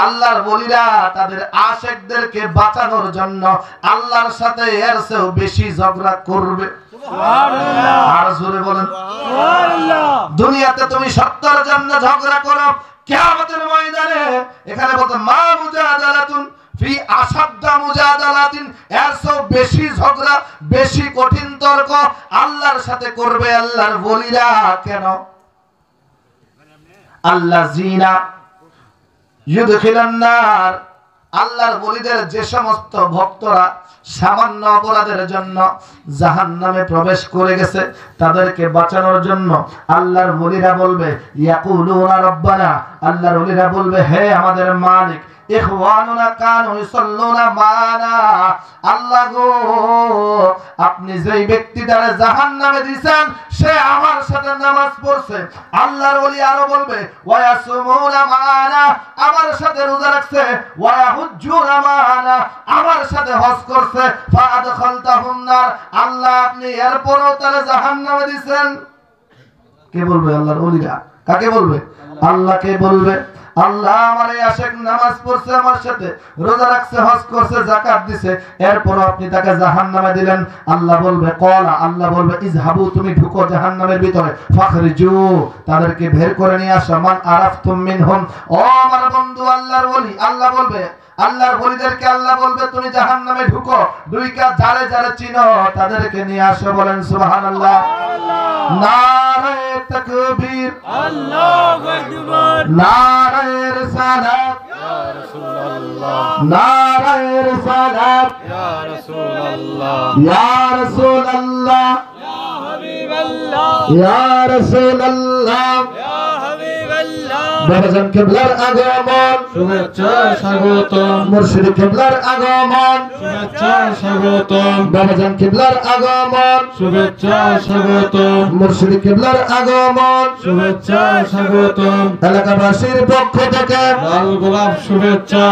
আল্লাহর ওলিরা তাদের আশিকদেরকে বাঁচানোর জন্য আল্লাহর সাথে এর চেয়েও বেশি ঝগড়া করবে। সুবহানাল্লাহ। আর জোরে বলেন সুবহানাল্লাহ। দুনিয়াতে তুমি সত্যের জন্য ঝগড়া করো, কিয়ামতের ময়দানে এখানে বলতে মা মুজাদালাতুন ফি আসাদ্দা মুজাদালাতিন, এর চেয়েও বেশি ঝগড়া, বেশি কঠিন তর্ক আল্লাহর সাথে করবে আল্লাহর ওলিরা। কেন? আল্লাযিনা ইউদখিলুন নার, আল্লাহর ওলিদের যে সমস্ত ভক্তরা সামান্য অপরাধের জন্য জাহান্নামে প্রবেশ করে গেছে, তাদেরকে বাঁচানোর জন্য আল্লাহর ওলিরা বলবে ইয়াকুলুনা রব্বানা, আল্লাহর ওলিরা বলবে হে আমাদের মালিক, ইখওয়ানুনা কানু ইসাল্লুনা মানা, আল্লাহ গো আপনি যেই ব্যক্তিটারে জাহান্নামে দিবেন সে আমার সাথে নামাজ পড়ছে। আল্লাহর ওলি আরো বলবে ওয়ায়াসুমুনা মানা, আমার সাথে রোজা রাখছে, ওয়ায়াহুজ্জুনা মানা, আমার সাথে হজ করছে, ফাআদখালতাহুন নার, আল্লাহ আপনি এরপরও তারে জাহান্নামে দিবেন। কে বলবে? আল্লাহর ওলিরা। কাকে বলবে? আল্লাহকে বলবে। আল্লাহ আমার এই আশিক নামাজ পড়ছে, আমার সাথে রোজা রাখছে, হজ করছে, যাকাত দিছে, এরপর আপনি তাকে জাহান্নামে দিলেন। আল্লাহ বলবে কলা, আল্লাহ বলবে ইযহাবু, তুমি ঢুকো জাহান্নামের ভিতরে, ফাখরিজু, তাদেরকে বের করে নিয়ে আসো, মান আরাফতুম মিনহুম, ও আমার বন্ধু আল্লাহর ওলি। আল্লাহ বলবে, আল্লাহর ওলিদেরকে আল্লাহ বলবে তুমি জাহান্নামে ঢুকো, দুইটা যারে যারে চিনো তাদেরকে নিয়ে আসো। বলেন সুবহানাল্লাহ। নারে তাকবীর, আল্লাহু আকবার, নারে রিসালাত, ইয়া রাসূলুল্লাহ, নারে রিসালাত, ইয়া রাসূলুল্লাহ, ইয়া রাসূলুল্লাহ, ইয়া হাবিবাল্লাহ, ইয়া রাসূলুল্লাহ, ইয়া হাবিবাল্লাহ। বাবাজান কিবলার আগমন, শুভেচ্ছা স্বাগতম। মুর্শিদ কিবলার আগমন, শুভেচ্ছা স্বাগতম। বাবাজান কিবলার আগমন, শুভেচ্ছা স্বাগতম। মুর্শিদ কিবলার আগমন, শুভেচ্ছা স্বাগতম। এলাকাবাসীর পক্ষ থেকে লাল গোলাপ শুভেচ্ছা।